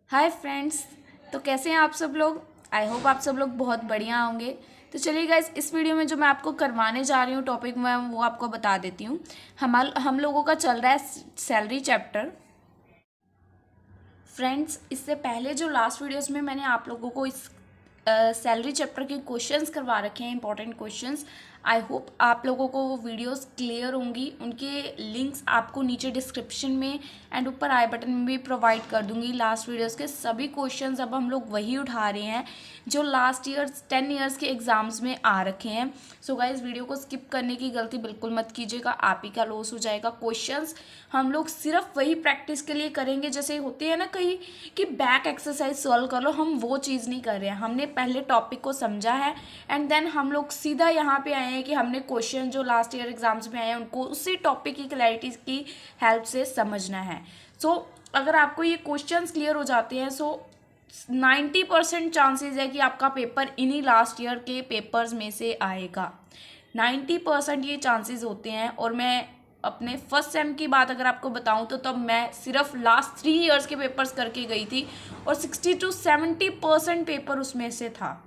Hi friends. तो कैसे हैं आप सब लोग। आई होप आप सब लोग बहुत बढ़िया होंगे। तो चलिए गाइस, इस वीडियो में जो मैं आपको करवाने जा रही हूँ टॉपिक मैं वो आपको बता देती हूँ। हम लोगों का चल रहा है सैलरी चैप्टर। फ्रेंड्स, इससे पहले जो लास्ट वीडियोस में मैंने आप लोगों को इस सैलरी चैप्टर के क्वेश्चंस करवा रखे हैं, इंपॉर्टेंट क्वेश्चंस। आई होप आप लोगों को वो वीडियोस क्लियर होंगी। उनके लिंक्स आपको नीचे डिस्क्रिप्शन में एंड ऊपर आई बटन में भी प्रोवाइड कर दूंगी। लास्ट वीडियोस के सभी क्वेश्चंस अब हम लोग वही उठा रहे हैं जो लास्ट ईयर 10 ईयर्स के एग्जाम्स में आ रखे हैं। सो गाइस, वीडियो को स्किप करने की गलती बिल्कुल मत कीजिएगा, आप ही का लॉस हो जाएगा। क्वेश्चंस हम लोग सिर्फ वही प्रैक्टिस के लिए करेंगे, जैसे होते हैं ना कहीं कि बैक एक्सरसाइज सॉल्व कर लो, हम वो चीज़ नहीं कर रहे हैं। हमने पहले टॉपिक को समझा है एंड देन हम लोग सीधा यहाँ पे आए हैं कि हमने क्वेश्चन जो लास्ट ईयर एग्जाम्स में आए हैं उनको उसी टॉपिक की क्लैरिटी की हेल्प से समझना है। सो अगर आपको ये क्वेश्चंस क्लियर हो जाते हैं 90% चांसेस है कि आपका पेपर इन्हीं लास्ट ईयर के पेपर्स में से आएगा। 90% ये चांसेस होते हैं। और मैं अपने फर्स्ट सेम की बात अगर आपको बताऊं तो तब मैं सिर्फ लास्ट 3 ईयर्स के पेपर्स करके गई थी और 60 to 70% पेपर उसमें से था।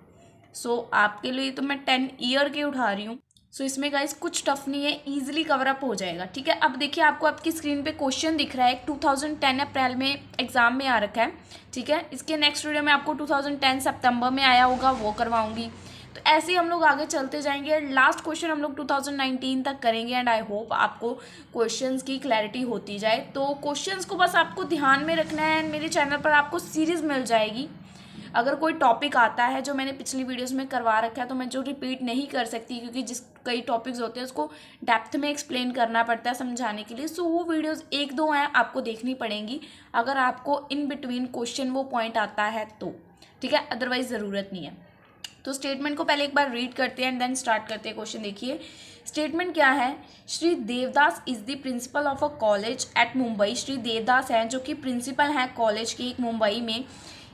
आपके लिए तो मैं 10 ईयर के उठा रही हूँ। इसमें गाइस कुछ टफ नहीं है, ईजिली कवर अप हो जाएगा। ठीक है, अब देखिए आपको आपकी स्क्रीन पे क्वेश्चन दिख रहा है। 2010 अप्रैल में एग्जाम में आ रखा है। ठीक है, इसके नेक्स्ट वीडियो में आपको 2010 सितंबर में आया होगा वो करवाऊंगी। तो ऐसे ही हम लोग आगे चलते जाएंगे। लास्ट क्वेश्चन हम लोग 2019 तक करेंगे एंड आई होप आपको क्वेश्चंस की क्लैरिटी होती जाए। तो क्वेश्चंस को बस आपको ध्यान में रखना है एंड मेरे चैनल पर आपको सीरीज़ मिल जाएगी। अगर कोई टॉपिक आता है जो मैंने पिछली वीडियोस में करवा रखा है तो मैं जो रिपीट नहीं कर सकती, क्योंकि जिस कई टॉपिक्स होते हैं उसको डेप्थ में एक्सप्लेन करना पड़ता है समझाने के लिए। वो वीडियोस 1-2 हैं आपको देखनी पड़ेंगी अगर आपको इन बिटवीन क्वेश्चन वो पॉइंट आता है तो। ठीक है, अदरवाइज ज़रूरत नहीं है। तो स्टेटमेंट को पहले एक बार रीड करते हैं एंड देन स्टार्ट करते हैं क्वेश्चन। देखिए स्टेटमेंट क्या है। Shri Devdas is the principle of a college eight Mumbai. Shri Devdas हैं जो कि प्रिंसिपल हैं कॉलेज के एक मुंबई में।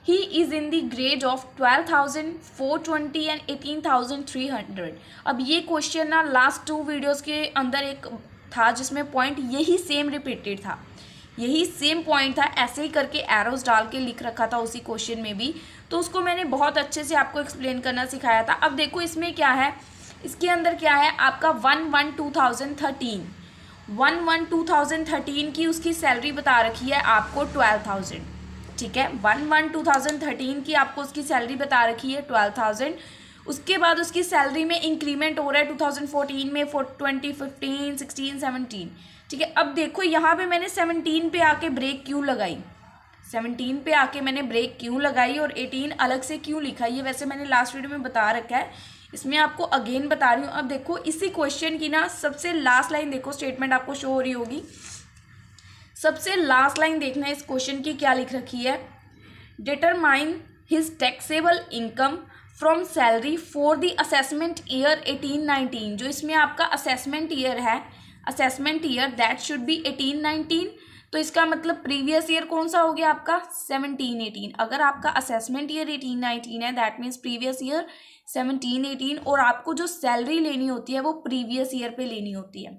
He is in the grade of 12,420 and 18,300। अब ये क्वेश्चन ना लास्ट 2 वीडियोज़ के अंदर एक था जिसमें पॉइंट यही सेम रिपीटेड था, यही सेम पॉइंट था। ऐसे ही करके एरोज डाल के लिख रखा था उसी क्वेश्चन में भी, तो उसको मैंने बहुत अच्छे से आपको एक्सप्लेन करना सिखाया था। अब देखो इसमें क्या है, इसके अंदर क्या है आपका 1/1/2013 1/1/2013 की उसकी सैलरी बता रखी है आपको 12,000। ठीक है, 1/1/2013 की आपको उसकी सैलरी बता रखी है 12,000। उसके बाद उसकी सैलरी में इंक्रीमेंट हो रहा है 2014 में 2015, 16, 17। ठीक है, अब देखो यहाँ पे मैंने 17 पे आके ब्रेक क्यों लगाई, 17 पे आके मैंने ब्रेक क्यों लगाई और 18 अलग से क्यों लिखा, ये वैसे मैंने लास्ट वीडियो में बता रखा है, इसमें आपको अगेन बता रही हूँ। अब देखो इसी क्वेश्चन की ना सबसे लास्ट लाइन देखो, स्टेटमेंट आपको शो हो रही होगी। सबसे लास्ट लाइन देखना है इस क्वेश्चन की क्या लिख रखी है। Determine his taxable income from salary for the assessment year 18-19। जो इसमें आपका असेसमेंट ईयर है, assessment year that should be 18-19। तो इसका मतलब प्रीवियस ईयर कौन सा हो गया आपका 17-18। अगर आपका असेसमेंट ईयर 18-19 है दैट मीन्स प्रीवियस ईयर 17-18, और आपको जो सैलरी लेनी होती है वो प्रीवियस ईयर पे लेनी होती है।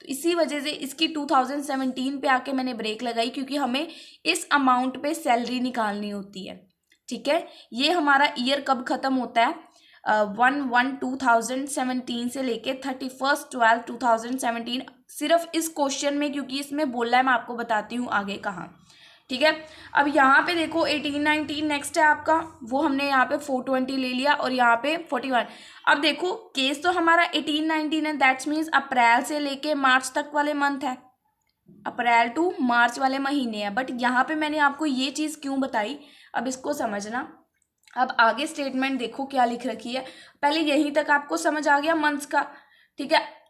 तो इसी वजह से इसकी 2017 पे आके मैंने ब्रेक लगाई, क्योंकि हमें इस अमाउंट पे सैलरी निकालनी होती है। ठीक है, ये हमारा ईयर कब ख़त्म होता है 1/1/2017 से लेके 31/12/2017, सिर्फ इस क्वेश्चन में, क्योंकि इसमें बोला है, मैं आपको बताती हूँ आगे कहाँ। ठीक है, अब यहाँ पे देखो 18-19 नेक्स्ट है आपका, वो हमने यहाँ पे 420 ले लिया और यहाँ पे 41। अब देखो केस तो हमारा 18-19 है, दैट्स मीन्स अप्रैल से लेके मार्च तक वाले मंथ है, अप्रैल टू मार्च वाले महीने हैं। बट यहाँ पे मैंने आपको ये चीज़ क्यों बताई, अब इसको समझना। अब आगे स्टेटमेंट देखो क्या लिख रखी है, पहले यहीं तक आपको समझ आ गया मंथ्स का। ठीक है,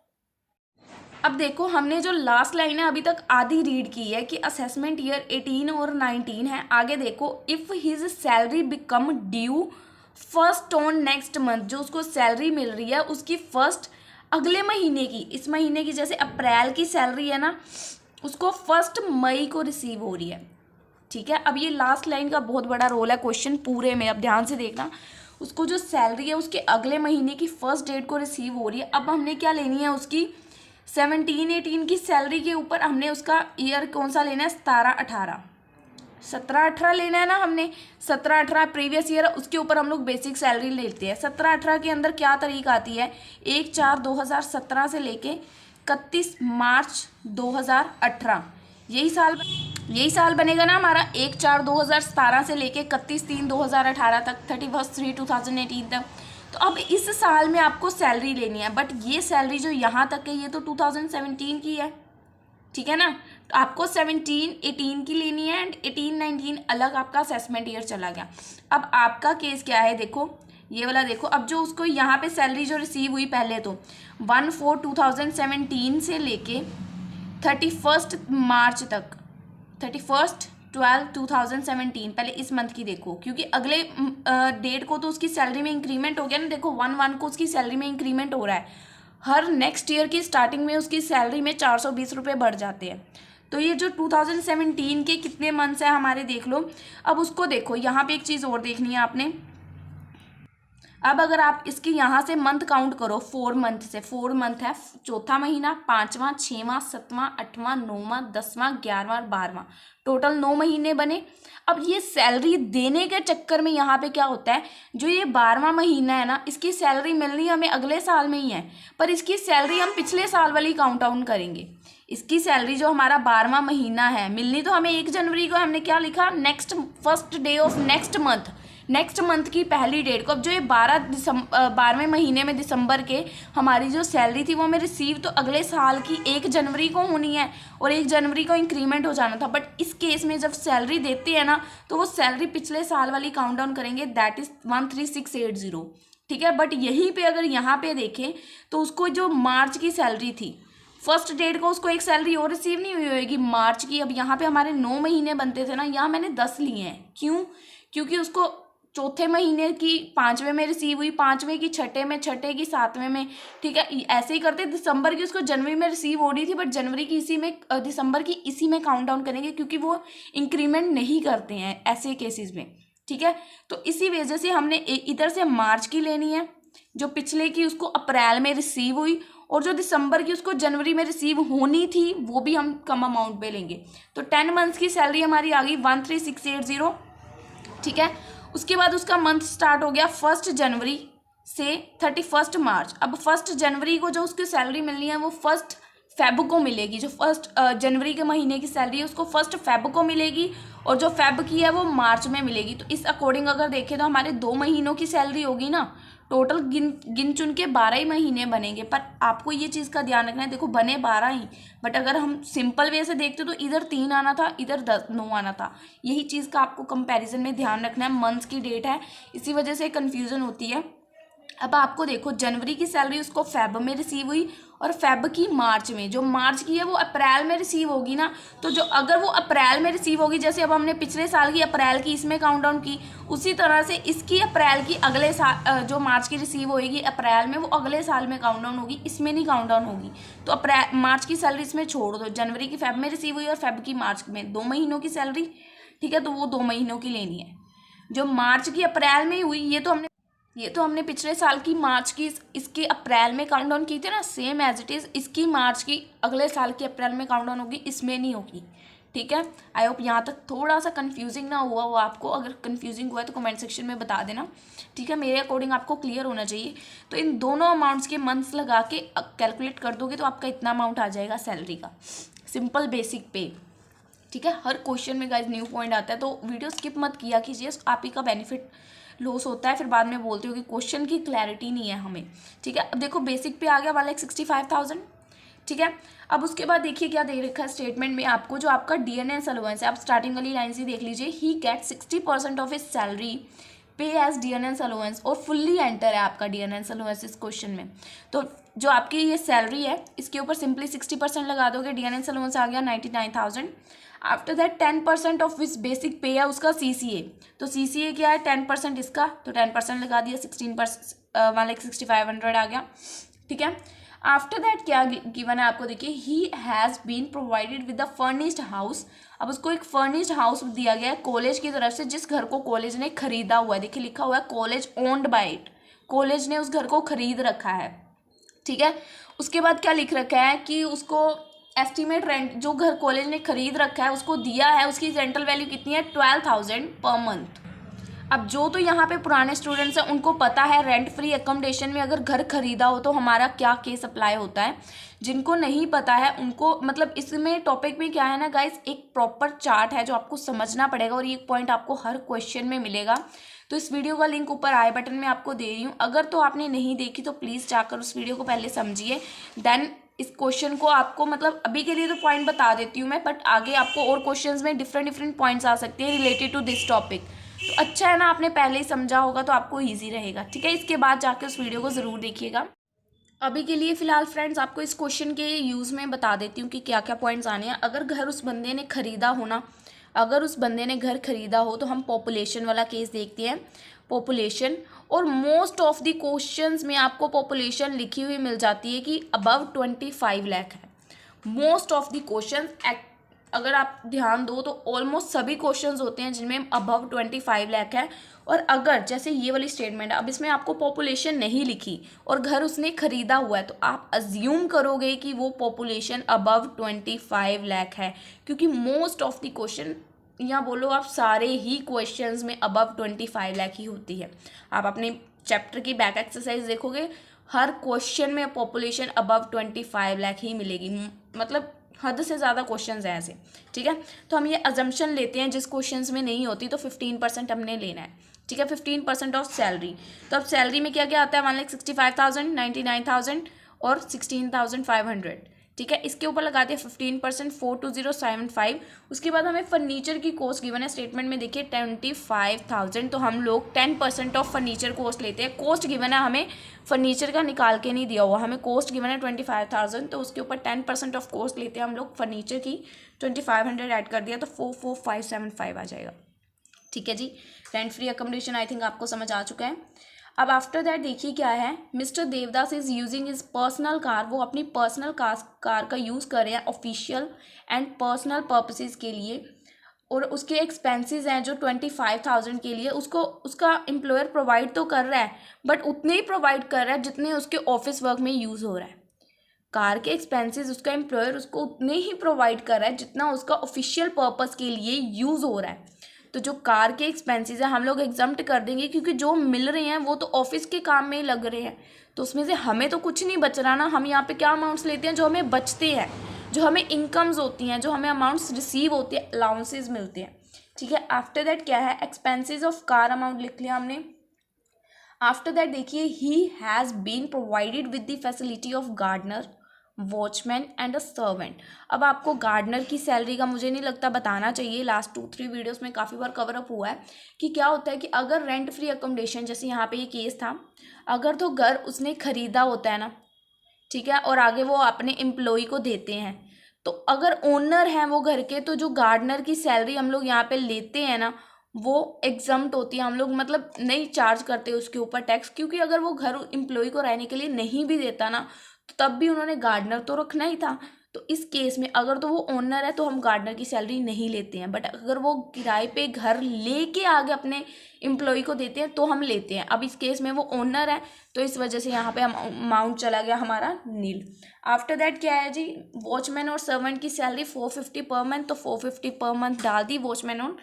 अब देखो हमने जो लास्ट लाइन है अभी तक आधी रीड की है कि असेसमेंट ईयर 18 और 19 है। आगे देखो if his salary become due first on next month, जो उसको सैलरी मिल रही है उसकी फर्स्ट अगले महीने की, इस महीने की जैसे अप्रैल की सैलरी है ना, उसको 1 मई को रिसीव हो रही है। ठीक है, अब ये लास्ट लाइन का बहुत बड़ा रोल है क्वेश्चन पूरे में, अब ध्यान से देखना। उसको जो सैलरी है उसके अगले महीने की फर्स्ट डेट को रिसीव हो रही है। अब हमने क्या लेनी है उसकी 17-18 की सैलरी के ऊपर हमने उसका ईयर कौन सा लेना है 17-18। 17-18 लेना है ना हमने, 17-18 प्रीवियस ईयर, उसके ऊपर हम लोग बेसिक सैलरी लेते हैं। 17-18 के अंदर क्या तारीख आती है, 1/4/2017 से लेके 31 मार्च 2018, यही साल बनेगा ना हमारा, 1/4/2017 से लेके 31/3/2018 तक, 31/3/2018 तक। तो अब इस साल में आपको सैलरी लेनी है, बट ये सैलरी जो यहाँ तक है ये तो 2017 की है, ठीक है ना। तो आपको 17-18 की लेनी है एंड 18-19 अलग आपका असेसमेंट ईयर चला गया। अब आपका केस क्या है, देखो ये वाला देखो, अब जो उसको यहाँ पे सैलरी जो रिसीव हुई पहले तो 1/4/2017 से लेके 31 मार्च तक, 31/12/2017, पहले इस मंथ की देखो, क्योंकि अगले डेट को तो उसकी सैलरी में इंक्रीमेंट हो गया ना। देखो 1/1 को उसकी सैलरी में इंक्रीमेंट हो रहा है, हर नेक्स्ट ईयर की स्टार्टिंग में उसकी सैलरी में 420 रुपये बढ़ जाते हैं। तो ये जो 2017 के कितने मंथ्स हैं हमारे, देख लो। अब उसको देखो, यहाँ पे एक चीज़ और देखनी है आपने। अब अगर आप इसकी यहाँ से मंथ काउंट करो, 4 मंथ से, 4 मंथ है, चौथा महीना, 5वां, 6वां, 7वां, 8वां, 9वां, 10वां, 11वां, 12वां, टोटल 9 महीने बने। अब ये सैलरी देने के चक्कर में यहाँ पे क्या होता है, जो ये 12वां महीना है ना, इसकी सैलरी मिलनी हमें अगले साल में ही है, पर इसकी सैलरी हम पिछले साल वाली काउंट डाउन करेंगे। इसकी सैलरी जो हमारा 12वां महीना है, मिलनी तो हमें 1 जनवरी को, हमने क्या लिखा, first day of next month की पहली डेट को। अब जो ये 12वें महीने में दिसंबर के हमारी जो सैलरी थी वो हमें रिसीव तो अगले साल की 1 जनवरी को होनी है, और 1 जनवरी को इंक्रीमेंट हो जाना था। बट इस केस में जब सैलरी देते हैं ना, तो वो सैलरी पिछले साल वाली काउंट डाउन करेंगे, दैट इज 13680, ठीक है। बट यहीं पे अगर यहाँ पे देखें तो उसको जो मार्च की सैलरी थी, फर्स्ट डेट को उसको एक सैलरी और रिसीव नहीं हुई होगी मार्च की। अब यहाँ पे हमारे 9 महीने बनते थे ना, यहाँ मैंने 10 लिए हैं, क्यों, क्योंकि उसको चौथे महीने की 5वें में रिसीव हुई, 5वें की छठे में, छठे की 7वें में, ठीक है। ऐसे ही करते, दिसंबर की उसको जनवरी में रिसीव हो रही थी, बट जनवरी की इसी में, दिसंबर की इसी में काउंट डाउन करेंगे, क्योंकि वो इंक्रीमेंट नहीं करते हैं ऐसे केसेस में, ठीक है। तो इसी वजह से हमने इधर से मार्च की लेनी है, जो पिछले की उसको अप्रैल में रिसीव हुई, और जो दिसंबर की उसको जनवरी में रिसीव होनी थी वो भी हम कम अमाउंट पे लेंगे। तो 10 मंथ्स की सैलरी हमारी आ गई 13680, ठीक है। उसके बाद उसका मंथ स्टार्ट हो गया 1 जनवरी से 31 मार्च। अब 1 जनवरी को जो उसकी सैलरी मिलनी है वो 1 फेब को मिलेगी। जो 1 जनवरी के महीने की सैलरी है उसको 1 फेब को मिलेगी, और जो फेब की है वो मार्च में मिलेगी। तो इस अकॉर्डिंग अगर देखें तो हमारे 2 महीनों की सैलरी होगी ना, टोटल गिन चुन के 12 ही महीने बनेंगे। पर आपको ये चीज़ का ध्यान रखना है, देखो बने 12 ही, बट अगर हम सिंपल वे से देखते तो इधर 3 आना था, इधर 9 आना था। यही चीज़ का आपको कंपैरिजन में ध्यान रखना है, मंथ्स की डेट है, इसी वजह से कन्फ्यूज़न होती है। अब आपको देखो, जनवरी की सैलरी उसको फेब में रिसीव हुई, और फेब की मार्च में, जो मार्च की है वो अप्रैल में रिसीव होगी ना। तो जो अगर वो अप्रैल में रिसीव होगी, जैसे अब हमने पिछले साल की अप्रैल की इसमें काउंट डाउन की, उसी तरह से इसकी अप्रैल की अगले साल जो मार्च की रिसीव होगी अप्रैल में, वो अगले साल में काउंट डाउन होगी, इसमें नहीं काउंट डाउन होगी। तो अप्रैल मार्च की सैलरी इसमें छोड़ दो, जनवरी की फेब में रिसीव हुई और फेब की मार्च में, 2 महीनों की सैलरी, ठीक है। तो वो 2 महीनों की लेनी है। जो मार्च की अप्रैल में हुई, ये तो हमने पिछले साल की मार्च की इसकी अप्रैल में काउंट डाउन की थी ना, सेम एज इट इज़ इसकी मार्च की अगले साल की अप्रैल में काउंट डाउन होगी, इसमें नहीं होगी, ठीक है। आई होप यहाँ तक थोड़ा सा कंफ्यूजिंग ना हुआ हो आपको। अगर कंफ्यूजिंग हुआ है तो कमेंट सेक्शन में बता देना, ठीक है। मेरे अकॉर्डिंग आपको क्लियर होना चाहिए। तो इन दोनों अमाउंट्स के मंथ्स लगा के कैलकुलेट कर दोगे तो आपका इतना अमाउंट आ जाएगा सैलरी का, सिंपल बेसिक पे, ठीक है। हर क्वेश्चन में गाइस न्यू पॉइंट आता है, तो वीडियो स्किप मत किया कीजिए, आप ही का बेनिफिट लॉस होता है, फिर बाद में बोलते हो कि क्वेश्चन की क्लैरिटी नहीं है हमें, ठीक है। अब देखो बेसिक पे आ गया 1,65,000, ठीक है। अब उसके बाद देखिए क्या दे रखा है स्टेटमेंट में आपको, जो आपका DNS अलाउंस है, आप स्टार्टिंग वाली लाइन से देख लीजिए, ही गेट 60% ऑफ हिज सैलरी पे एज DNS अलाउंस, और फुल्ली एंटर है आपका DNS अलाउंस इस क्वेश्चन में। तो जो आपकी ये सैलरी है इसके ऊपर सिंपली 60% लगा दोगे, DNS अलाउंस आ गया 99,000। After that 10% of which basic पे है उसका CCA, तो CCA क्या है 10% इसका, तो 10% लगा दिया, 16% 1,65,100 आ गया, ठीक है। आफ्टर दैट क्या गिवन है आपको, देखिए he has been provided with the furnished house. अब उसको एक फर्निश्ड हाउस दिया गया है कॉलेज की तरफ से, जिस घर को कॉलेज ने खरीदा हुआ है, देखिए लिखा हुआ है college owned by it, college ने उस घर को खरीद रखा है, ठीक है। उसके बाद क्या लिख रखा है कि उसको एस्टिमेट रेंट जो घर कॉलेज ने खरीद रखा है उसको दिया है, उसकी रेंटल वैल्यू कितनी है 12,000 पर मंथ। अब जो तो यहाँ पे पुराने स्टूडेंट्स हैं उनको पता है रेंट फ्री अकोमोडेशन में अगर घर खरीदा हो तो हमारा क्या केस अप्लाई होता है। जिनको नहीं पता है उनको मतलब इसमें टॉपिक में क्या है ना गाइस, एक प्रॉपर चार्ट है जो आपको समझना पड़ेगा और ये पॉइंट आपको हर क्वेश्चन में मिलेगा। तो इस वीडियो का लिंक ऊपर आई बटन में आपको दे रही हूँ, अगर तो आपने नहीं देखी तो प्लीज़ जाकर उस वीडियो को पहले समझिए, देन इस क्वेश्चन को आपको मतलब अभी के लिए तो पॉइंट बता देती हूँ मैं, बट आगे आपको और क्वेश्चंस में डिफरेंट पॉइंट्स आ सकते हैं रिलेटेड टू दिस टॉपिक। तो अच्छा है ना, आपने पहले ही समझा होगा तो आपको ईजी रहेगा, ठीक है। इसके बाद जाके उस वीडियो को ज़रूर देखिएगा। अभी के लिए फ़िलहाल फ्रेंड्स आपको इस क्वेश्चन के यूज़ में बता देती हूँ कि क्या क्या पॉइंट्स आने हैं। अगर घर उस बंदे ने खरीदा हो ना, अगर उस बंदे ने घर खरीदा हो तो हम पॉपुलेशन वाला केस देखते हैं, पॉपुलेशन। और मोस्ट ऑफ द क्वेश्चंस में आपको पॉपुलेशन लिखी हुई मिल जाती है कि अबव 25 लाख है। मोस्ट ऑफ द क्वेश्चन अगर आप ध्यान दो तो ऑलमोस्ट सभी क्वेश्चंस होते हैं जिनमें अबव 25 लाख है। और अगर जैसे ये वाली स्टेटमेंट है, अब इसमें आपको पॉपुलेशन नहीं लिखी और घर उसने खरीदा हुआ है तो आप अज्यूम करोगे कि वो पॉपुलेशन अबव 25 लाख है, क्योंकि मोस्ट ऑफ द क्वेश्चन या बोलो आप सारे ही क्वेश्चंस में अबव 25 लाख ही होती है। आप अपने चैप्टर की बैक एक्सरसाइज देखोगे, हर क्वेश्चन में पॉपुलेशन अबव 25 लाख ही मिलेगी, मतलब हद से ज़्यादा क्वेश्चंस हैं ऐसे, ठीक है। तो हम ये अजम्पशन लेते हैं जिस क्वेश्चंस में नहीं होती तो 15% हमने लेना है, ठीक है। 15% ऑफ सैलरी, तो अब सैलरी में क्या क्या आता है, मान लें 65,000, 99,000 और 16,500, ठीक है। इसके ऊपर लगाते हैं 15% 42075। उसके बाद हमें फर्नीचर की कॉस्ट गिवन है स्टेटमेंट में, देखिए 25,000, तो हम लोग 10% ऑफ फर्नीचर कॉस्ट लेते हैं। कॉस्ट गिवन है हमें, फर्नीचर का निकाल के नहीं दिया हुआ, हमें कॉस्ट गिवन है 25,000, तो उसके ऊपर 10% ऑफ कॉस्ट लेते हैं हम लोग फर्नीचर की। 2500 ऐड कर दिया तो 44575 आ जाएगा, ठीक है जी। Rent free accommodation I think आपको समझ आ चुका है। अब आफ्टर दैट देखिए क्या है, mister Devdas is using his personal car, वो अपनी पर्सनल कार का यूज़ कर रहे हैं ऑफिशियल एंड पर्सनल पर्पसेस के लिए, और उसके एक्सपेंसेस हैं जो 25,000 के लिए उसको उसका एम्प्लॉयर प्रोवाइड तो कर रहा है, बट उतने ही प्रोवाइड कर रहा है जितने उसके ऑफिस वर्क में यूज़ हो रहा है। कार के एक्सपेंसेस उसका एम्प्लॉयर उसको उतने ही प्रोवाइड कर रहा है जितना उसका ऑफिशियल पर्पस के लिए यूज़ हो रहा है। तो जो कार के एक्सपेंसेस है हम लोग एग्जम्प्ट कर देंगे, क्योंकि जो मिल रहे हैं वो तो ऑफिस के काम में ही लग रहे हैं, तो उसमें से हमें तो कुछ नहीं बच रहा ना। हम यहाँ पे क्या अमाउंट्स लेते हैं, जो हमें बचते हैं, जो हमें इनकम्स होती हैं, जो हमें अमाउंट्स रिसीव होती है, अलाउंसेस मिलते हैं, ठीक है। आफ्टर दैट क्या है, एक्सपेंसेस ऑफ कार अमाउंट लिख लिया हमने। आफ्टर दैट देखिए he has been provided with the facility of gardener, watchman and a servant. अब आपको गार्डनर की सैलरी का मुझे नहीं लगता बताना चाहिए, लास्ट 2-3 वीडियोस में काफ़ी बार कवर अप हुआ है कि क्या होता है कि अगर रेंट फ्री अकोमोडेशन, जैसे यहाँ पे ये केस था, अगर तो घर उसने खरीदा होता है ना, ठीक है, और आगे वो अपने एम्प्लॉय को देते हैं, तो अगर ओनर हैं वो घर के, तो जो गार्डनर की सैलरी हम लोग यहाँ पे लेते हैं ना वो एग्जम्प्ट होती है, हम लोग मतलब नहीं चार्ज करते उसके ऊपर टैक्स, क्योंकि अगर वो घर एम्प्लॉय को रहने के लिए नहीं भी देता ना तो तब भी उन्होंने गार्डनर तो रखना ही था। तो इस केस में अगर तो वो ओनर है तो हम गार्डनर की सैलरी नहीं लेते हैं, बट अगर वो किराए पे घर लेके आगे अपने एम्प्लॉय को देते हैं तो हम लेते हैं। अब इस केस में वो ओनर है तो इस वजह से यहाँ पे अमाउंट चला गया हमारा नील। आफ्टर दैट क्या है जी, वॉचमैन और सर्वेंट की सैलरी 450 पर मंथ, तो 450 पर मंथ डाल दी वॉचमैन और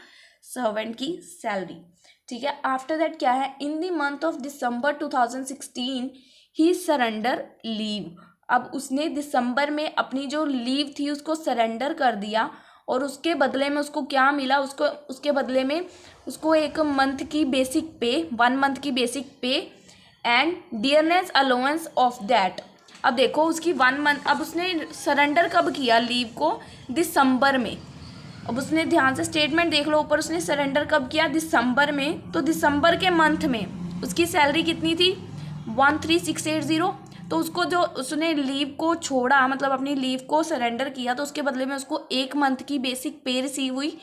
सर्वेंट की सैलरी, ठीक है। आफ्टर दैट क्या है, in the month of December 2016 he surrender leave. अब उसने दिसंबर में अपनी जो लीव थी उसको सरेंडर कर दिया, और उसके बदले में उसको क्या मिला, उसके बदले में उसको 1 मंथ की बेसिक पे, 1 मंथ की बेसिक पे and dearness allowance of that. अब देखो उसकी 1 मंथ, अब उसने सरेंडर कब किया लीव को, दिसंबर में। अब उसने ध्यान से स्टेटमेंट देख लो ऊपर, उसने सरेंडर कब किया, दिसंबर में, तो दिसंबर के मंथ में उसकी सैलरी कितनी थी 13,680। तो उसको जो उसने लीव को छोड़ा, मतलब अपनी लीव को सरेंडर किया, तो उसके बदले में उसको 1 मंथ की बेसिक पे रिसीव हुई।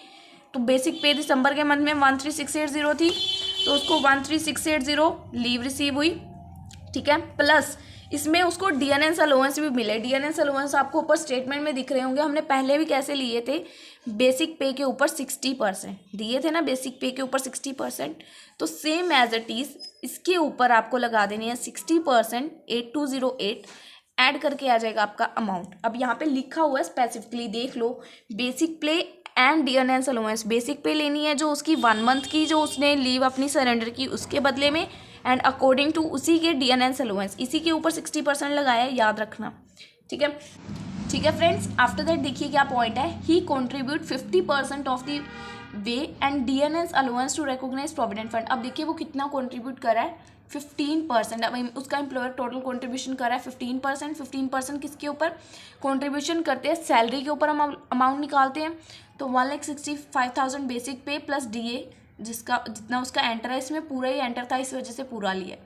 तो बेसिक पे दिसंबर के मंथ में 13,680 थी, तो उसको 13,680 लीव रिसीव हुई, ठीक है। प्लस इसमें उसको डीएनएस अलाउंस भी मिले। डीएनएस अलाउंस आपको ऊपर स्टेटमेंट में दिख रहे होंगे, हमने पहले भी कैसे लिए थे, बेसिक पे के ऊपर 60% दिए थे ना, बेसिक पे के ऊपर 60%, तो सेम एज इट इज़ इसके ऊपर आपको लगा देनी है 60%, 8208 ऐड करके आ जाएगा आपका अमाउंट। अब यहाँ पे लिखा हुआ है स्पेसिफिकली, देख लो, बेसिक पे एंड डियरनेस अलाउंस। बेसिक पे लेनी है जो उसकी 1 मंथ की जो उसने लीव अपनी सरेंडर की उसके बदले में, एंड अकॉर्डिंग टू उसी के डियरनेस अलाउंस, इसी के ऊपर 60% लगाया है, याद रखना। ठीक है, ठीक है फ्रेंड्स। आफ्टर दैट देखिए क्या पॉइंट है, he contribute 50% of the wage and dearness allowance to recognise provident fund. अब देखिए वो कितना कॉन्ट्रीब्यूट कर रहा है, 15%। अब उसका एम्प्लॉयर टोटल कॉन्ट्रीब्यूशन कर रहा है 15%। 15% किसके ऊपर कॉन्ट्रीब्यूशन करते हैं, सैलरी के ऊपर हम अमाउंट निकालते हैं। तो 1,65,000 बेसिक पे प्लस DA, जिसका जितना उसका एंटर है, इसमें पूरा ही एंटर था इस वजह से पूरा लिया।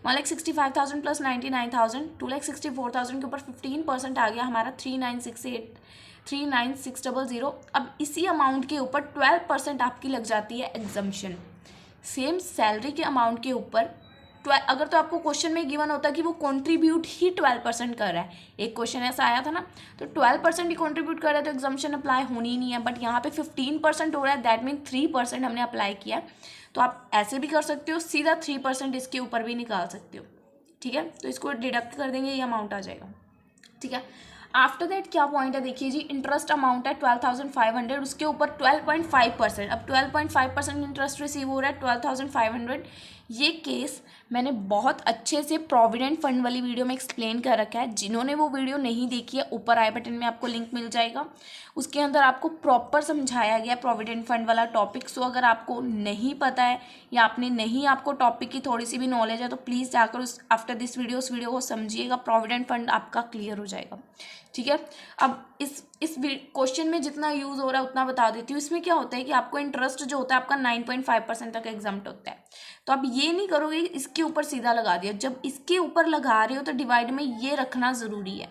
1,65,000 प्लस 99,000, 2,64,000 के ऊपर 15% आ गया हमारा 3,9600। अब इसी अमाउंट के ऊपर 12% आपकी लग जाती है एग्जम्पशन। सेम सैलरी के अमाउंट के ऊपर अगर तो आपको क्वेश्चन में गिवन होता कि वो कंट्रीब्यूट ही 12% कर रहा है, एक क्वेश्चन ऐसा आया था ना, तो 12% ही कंट्रीब्यूट कर रहा है तो एग्जम्पशन अप्लाई होनी ही नहीं है। बट यहाँ पे 15% हो रहा है, दैट मीन 3% हमने अप्लाई किया है। तो आप ऐसे भी कर सकते हो, सीधा 3% इसके ऊपर भी निकाल सकते हो। ठीक है, तो इसको डिडक्ट कर देंगे, ये अमाउंट आ जाएगा। ठीक है, आफ्टर दैट क्या पॉइंट है देखिए जी, इंटरेस्ट अमाउंट है 12,500, उसके ऊपर 12.5%। अब 12.5% इंटरेस्ट रिसीव हो रहा है 12,500। ये केस मैंने बहुत अच्छे से प्रोविडेंट फंड वाली वीडियो में एक्सप्लेन कर रखा है। जिन्होंने वो वीडियो नहीं देखी है, ऊपर आई बटन में आपको लिंक मिल जाएगा, उसके अंदर आपको प्रॉपर समझाया गया प्रोविडेंट फंड वाला टॉपिक। सो अगर आपको नहीं पता है या आपको टॉपिक की थोड़ी सी भी नॉलेज है तो प्लीज़ जाकर उस आफ्टर दिस वीडियो उस वीडियो को समझिएगा, प्रोविडेंट फंड आपका क्लियर हो जाएगा। ठीक है, अब इस क्वेश्चन में जितना यूज़ हो रहा है उतना बता देती हूँ। इसमें क्या होता है कि आपको इंटरेस्ट जो होता है आपका 9.5% तक एग्जाम्प्ट होता है। तो आप ये नहीं करोगे इसके ऊपर सीधा लगा दिया, जब इसके ऊपर लगा रहे हो तो डिवाइड में ये रखना ज़रूरी है,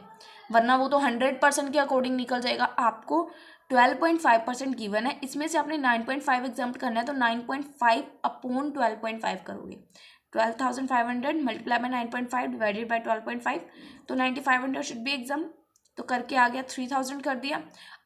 वरना वो तो 100% के अकॉर्डिंग निकल जाएगा। आपको 12.5% गिवन है, इसमें से आपने 9.5 एग्जाम्प्ट करना है, तो 9.5 अपॉन 12.5 करोगे। 12,500 मल्टीप्लाई बाय 9.5 डिवाइडेड बाय 12.5, तो 9,500 शुड बी एग्जाम। तो करके आ गया 3,000 कर दिया।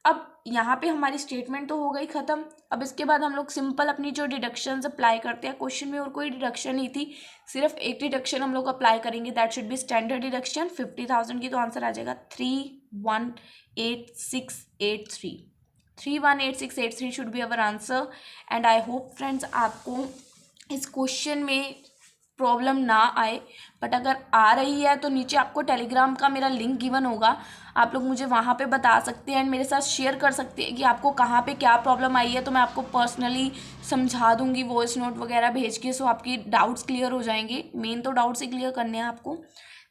अब यहाँ पे हमारी स्टेटमेंट तो हो गई ख़त्म। अब इसके बाद हम लोग सिंपल अपनी जो डिडक्शंस अप्लाई करते हैं, क्वेश्चन में और कोई डिडक्शन नहीं थी, सिर्फ एक डिडक्शन हम लोग अप्लाई करेंगे, that should be standard deduction 50,000 की। तो आंसर आ जाएगा 318,683। 318,683 should be our answer. And I hope friends आपको इस क्वेश्चन में प्रॉब्लम ना आए, बट अगर आ रही है तो नीचे आपको टेलीग्राम का मेरा लिंक गिवन होगा, आप लोग मुझे वहाँ पे बता सकते हैं एंड मेरे साथ शेयर कर सकते हैं कि आपको कहाँ पे क्या प्रॉब्लम आई है। तो मैं आपको पर्सनली समझा दूँगी वॉइस नोट वगैरह भेज के, सो आपकी डाउट्स क्लियर हो जाएंगे। मेन तो डाउट्स ही क्लियर करने हैं आपको।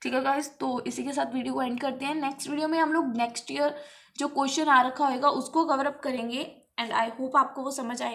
ठीक है गाइस, तो इसी के साथ वीडियो को एंड करते हैं। नेक्स्ट वीडियो में हम लोग नेक्स्ट ईयर जो क्वेश्चन आ रखा होगा उसको कवर अप करेंगे एंड आई होप आपको वो समझ आए।